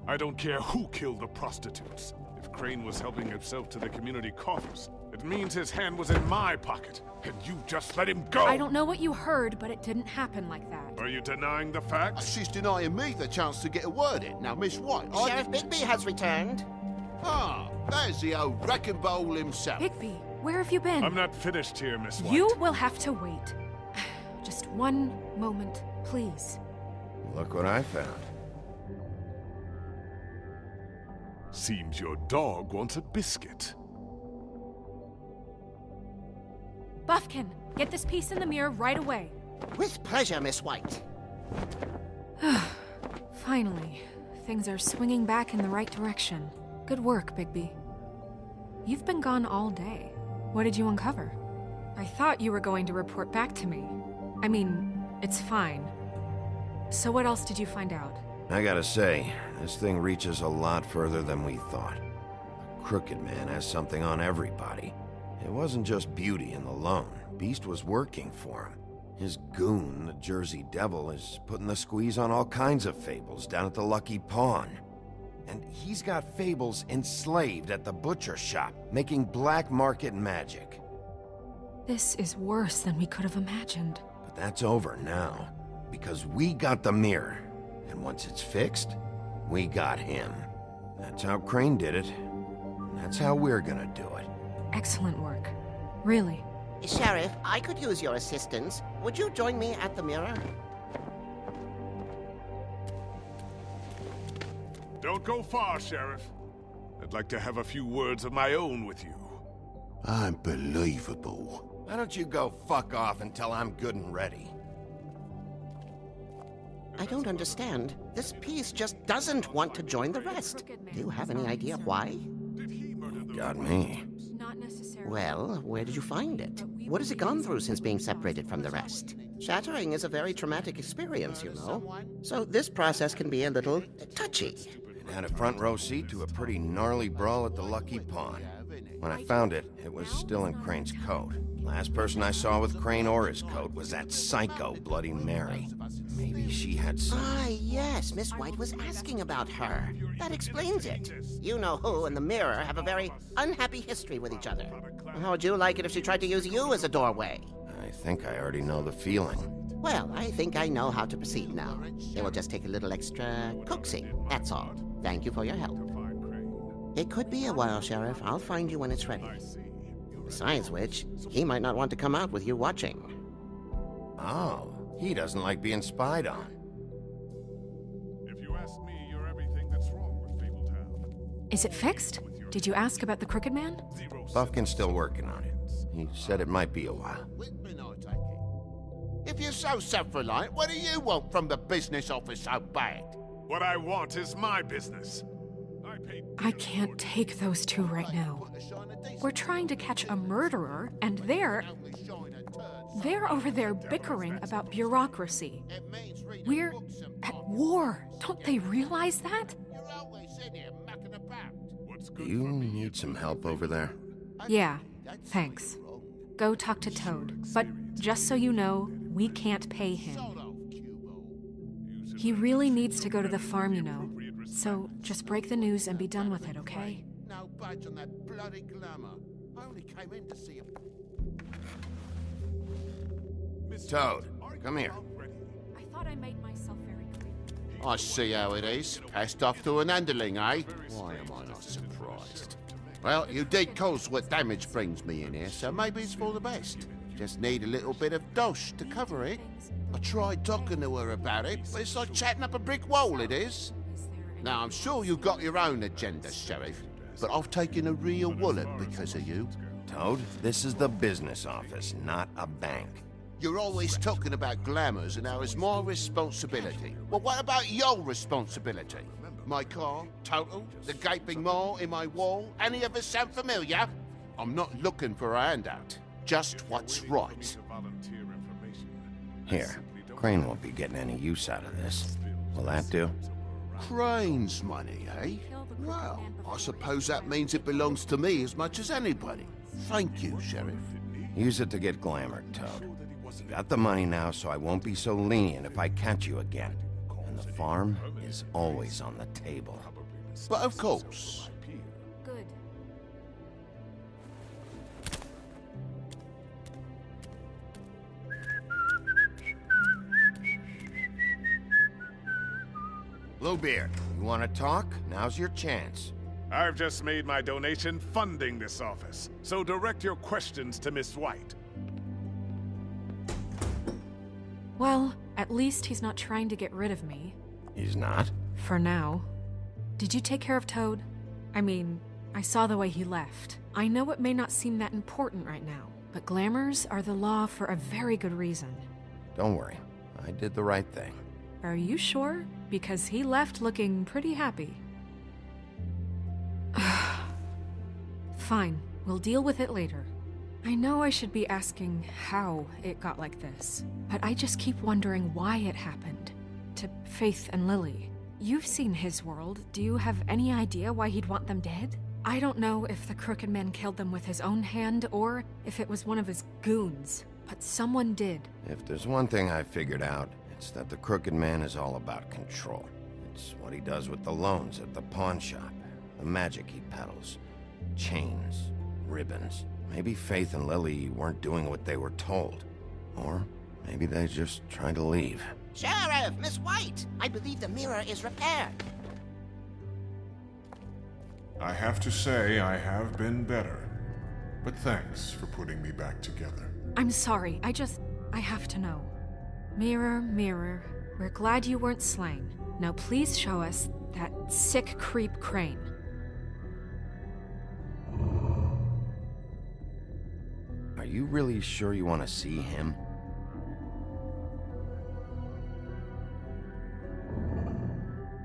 I don't care who killed the prostitutes. If Crane was helping himself to the community coffers, it means his hand was in my pocket, and you just let him go! I don't know what you heard, but it didn't happen like that. Are you denying the fact? She's denying me the chance to get a word in. Now, Miss White, Sheriff Bigby has returned. Ah, there's the old wrecking bowl himself. Bigby, where have you been? I'm not finished here, Miss White. You will have to wait. Just one moment, please. Look what I found. Seems your dog wants a biscuit. Buffkin, get this piece in the mirror right away. With pleasure, Miss White. Finally, things are swinging back in the right direction. Good work, Bigby. You've been gone all day. What did you uncover? I thought you were going to report back to me. I mean, it's fine. So what else did you find out? I gotta say, this thing reaches a lot further than we thought. The Crooked Man has something on everybody. It wasn't just Beauty and the Lone. Beast was working for him. His goon, the Jersey Devil, is putting the squeeze on all kinds of Fables down at the Lucky Pawn. And he's got Fables enslaved at the butcher shop, making black market magic. This is worse than we could have imagined. But that's over now, because we got the mirror. And once it's fixed, we got him. That's how Crane did it. And that's how we're gonna do it. Excellent work. Really. Sheriff, I could use your assistance. Would you join me at the mirror? Don't go far, Sheriff. I'd like to have a few words of my own with you. Unbelievable. Why don't you go fuck off until I'm good and ready? I don't understand. This piece just doesn't want to join the rest. Do you have any idea why? Got me. Not necessarily. Well, where did you find it? What has it gone through since being separated from the rest? Shattering is a very traumatic experience, you know. So this process can be a little touchy. It had a front row seat to a pretty gnarly brawl at the Lucky Pawn. When I found it, it was still in Crane's coat. Last person I saw with Crane or his coat was that psycho Bloody Mary. Maybe she had some... Ah, yes, Miss White was asking about her. That explains it. You know who and the mirror have a very unhappy history with each other. How would you like it if she tried to use you as a doorway? I think I already know the feeling. Well, I think I know how to proceed now. It will just take a little extra coaxing, that's all. Thank you for your help. It could be a while, Sheriff. I'll find you when it's ready. Besides which, he might not want to come out with you watching. Oh, he doesn't like being spied on. If you ask me, you're everything that's wrong with Fabletown. Is it fixed? Did you ask about the Crooked Man? Buffkin's still working on it. He said it might be a while. If you're so self-reliant, what do you want from the business office so bad? What I want is my business. I can't take those two right now. We're trying to catch a murderer, and they're over there bickering about bureaucracy. We're at war. Don't they realize that? Do you need some help over there? Yeah, thanks. Go talk to Toad. But just so you know, we can't pay him. He really needs to go to the farm, you know. So just break the news and be done with it, okay? No budge on that bloody glamour. I only came in to see him. Toad, come here. I thought I made myself very clear. I see how it is. Passed off to an underling, eh? Why am I not surprised? Well, you did cause what damage brings me in here, so maybe it's for the best. Just need a little bit of dosh to cover it. I tried talking to her about it, but it's like chatting up a brick wall, it is. Now, I'm sure you've got your own agenda, Sheriff, but I've taken a real wallet because of you. Toad, this is the business office, not a bank. You're always talking about glamours and how it's my responsibility. Well, what about your responsibility? My car, total, the gaping maw in my wall, any of us sound familiar? I'm not looking for a handout, just what's right. Here, Crane won't be getting any use out of this. Will that do? Crane's money, eh? Well, I suppose that means it belongs to me as much as anybody. Thank you, Sheriff. Use it to get glamour, Toad. You got the money now, so I won't be so lenient if I catch you again. And the farm is always on the table. But of course. Good. Bluebeard, you want to talk? Now's your chance. I've just made my donation funding this office, so direct your questions to Miss White. Well, at least he's not trying to get rid of me. He's not? For now. Did you take care of Toad? I mean, I saw the way he left. I know it may not seem that important right now, but glamours are the law for a very good reason. Don't worry. I did the right thing. Are you sure? Because he left looking pretty happy. Fine, we'll deal with it later. I know I should be asking how it got like this, but I just keep wondering why it happened. To Faith and Lily. You've seen his world. Do you have any idea why he'd want them dead? I don't know if the Crooked Man killed them with his own hand or if it was one of his goons, but someone did. If there's one thing I figured out, it's that the Crooked Man is all about control. It's what he does with the loans at the pawn shop, the magic he peddles, chains, ribbons. Maybe Faith and Lily weren't doing what they were told. Or maybe they just tried to leave. Sheriff, Miss White! I believe the mirror is repaired. I have to say I have been better. But thanks for putting me back together. I'm sorry, I have to know. Mirror, mirror, we're glad you weren't slain. Now please show us that sick creep Crane. Are you really sure you want to see him?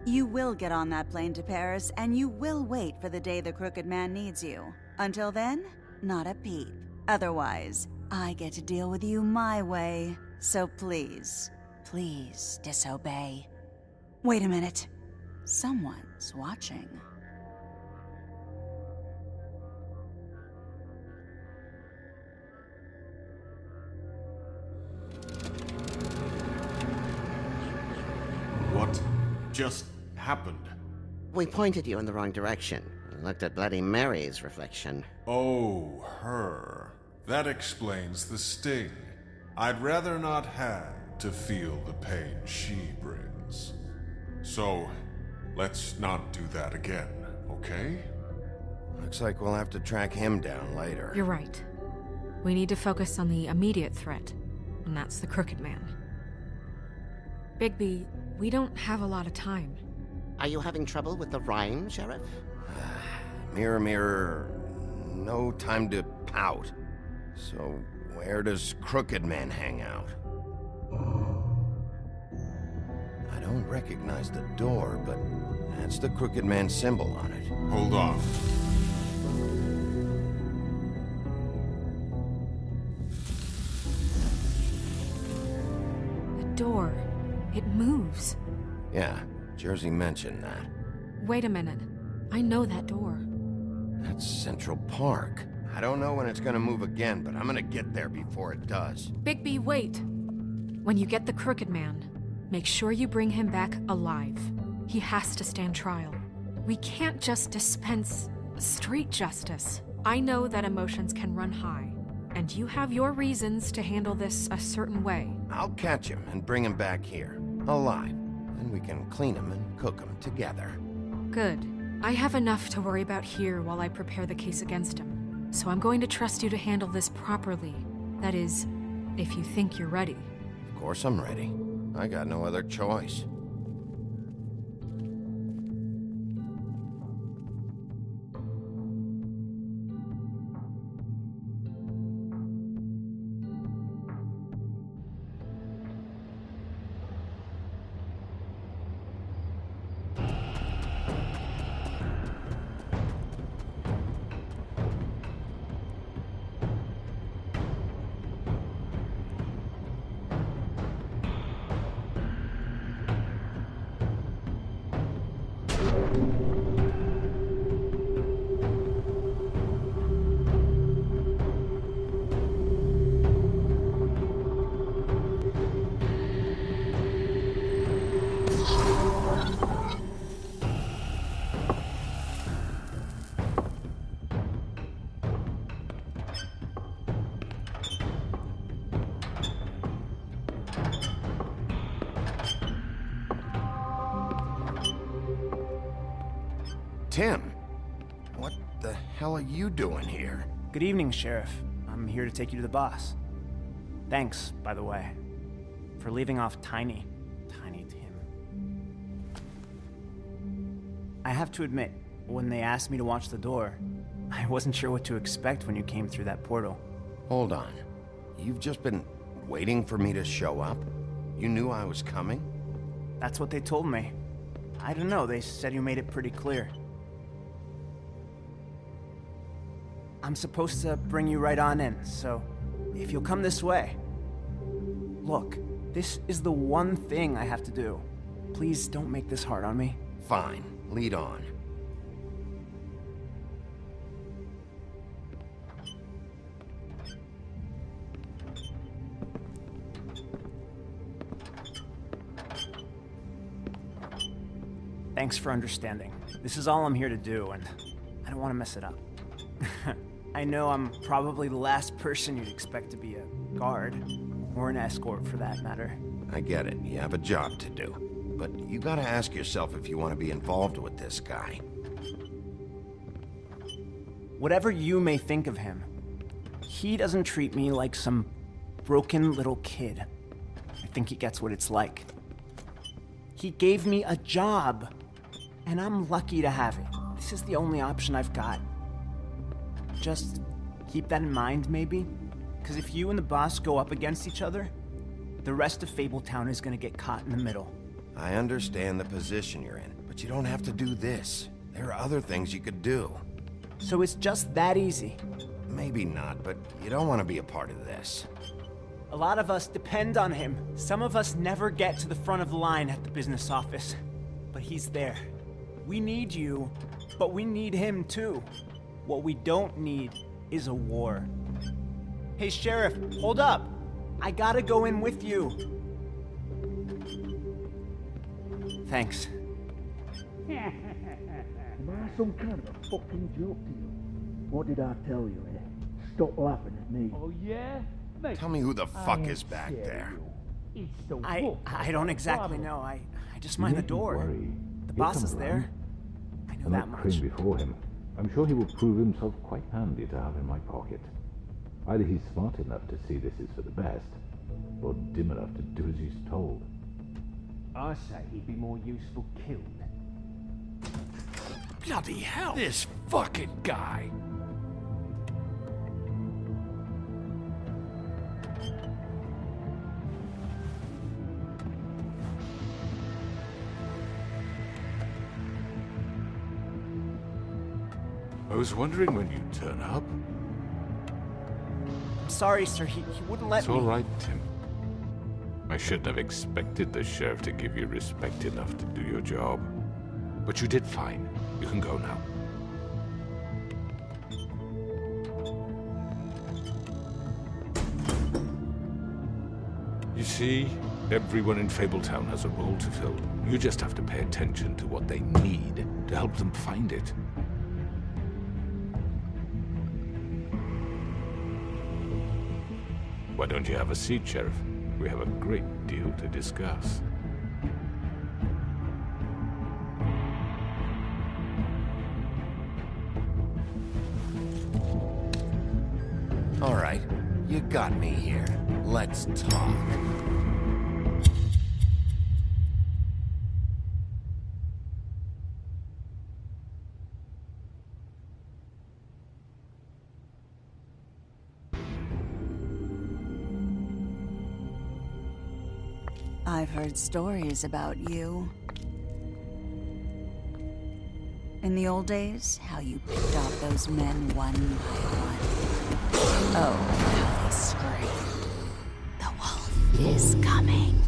You will get on that plane to Paris, and you will wait for the day the Crooked Man needs you. Until then, not a peep. Otherwise, I get to deal with you my way. So please, please disobey. Wait a minute. Someone's watching. What just happened? We pointed you in the wrong direction and looked at Bloody Mary's reflection. Oh, her. That explains the sting. I'd rather not have to feel the pain she brings. So, let's not do that again, okay? Looks like we'll have to track him down later. You're right. We need to focus on the immediate threat, and that's the Crooked Man. Bigby, we don't have a lot of time. Are you having trouble with the rhyme, Sheriff? Mirror, mirror, no time to pout. So, where does Crooked Man hang out? I don't recognize the door, but that's the Crooked Man symbol on it. Hold on. The door. It moves. Yeah, Jersey mentioned that. Wait a minute. I know that door. That's Central Park. I don't know when it's gonna move again, but I'm gonna get there before it does. Bigby, wait. When you get the Crooked Man, make sure you bring him back alive. He has to stand trial. We can't just dispense street justice. I know that emotions can run high, and you have your reasons to handle this a certain way. I'll catch him and bring him back here, alive. Then we can clean him and cook him together. Good. I have enough to worry about here while I prepare the case against him. So I'm going to trust you to handle this properly. That is, if you think you're ready. Of course I'm ready. I got no other choice. Tim, what the hell are you doing here? Good evening, Sheriff. I'm here to take you to the boss. Thanks, by the way, for leaving off Tiny Tim. I have to admit, when they asked me to watch the door, I wasn't sure what to expect when you came through that portal. Hold on. You've just been waiting for me to show up? You knew I was coming? That's what they told me. I don't know, they said you made it pretty clear. I'm supposed to bring you right on in, so if you'll come this way. Look, this is the one thing I have to do. Please don't make this hard on me. Fine. Lead on. Thanks for understanding. This is all I'm here to do, and I don't want to mess it up. I know I'm probably the last person you'd expect to be a guard, or an escort for that matter. I get it. You have a job to do. But you gotta ask yourself if you want to be involved with this guy. Whatever you may think of him, he doesn't treat me like some broken little kid. I think he gets what it's like. He gave me a job, and I'm lucky to have it. This is the only option I've got. Just keep that in mind, maybe? Because if you and the boss go up against each other, the rest of Fabletown is gonna get caught in the middle. I understand the position you're in, but you don't have to do this. There are other things you could do. So it's just that easy? Maybe not, but you don't want to be a part of this. A lot of us depend on him. Some of us never get to the front of the line at the business office. But he's there. We need you, but we need him too. What we don't need is a war. Hey, Sheriff, hold up. I gotta go in with you. Thanks. Am I some kind of a fucking joke to you? What did I tell you, eh? Stop laughing at me. Oh, yeah? Tell me who the fuck is back there. I don't exactly know. I just mind the door. The boss is there. I know that much. Crane before him. I'm sure he will prove himself quite handy to have in my pocket. Either he's smart enough to see this is for the best, or dim enough to do as he's told. I say he'd be more useful killed. Bloody hell! This fucking guy! I was wondering when you'd turn up. I'm sorry, sir. He wouldn't let It's me. all right, Tim. I shouldn't have expected the sheriff to give you respect enough to do your job. But you did fine. You can go now. You see, everyone in Fabletown has a role to fill. You just have to pay attention to what they need to help them find it. Why don't you have a seat, Sheriff? We have a great deal to discuss. All right, you got me here. Let's talk. I've heard stories about you. In the old days, how you picked off those men one by one. Oh, how they screamed. The wolf is coming.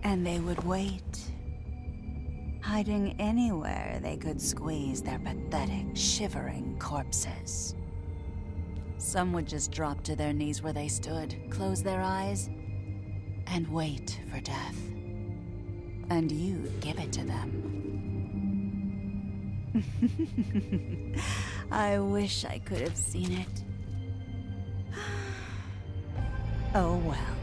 And they would wait, hiding anywhere they could squeeze their pathetic, shivering corpses. Some would just drop to their knees where they stood, close their eyes, and wait for death. And you'd give it to them. I wish I could have seen it. Oh well.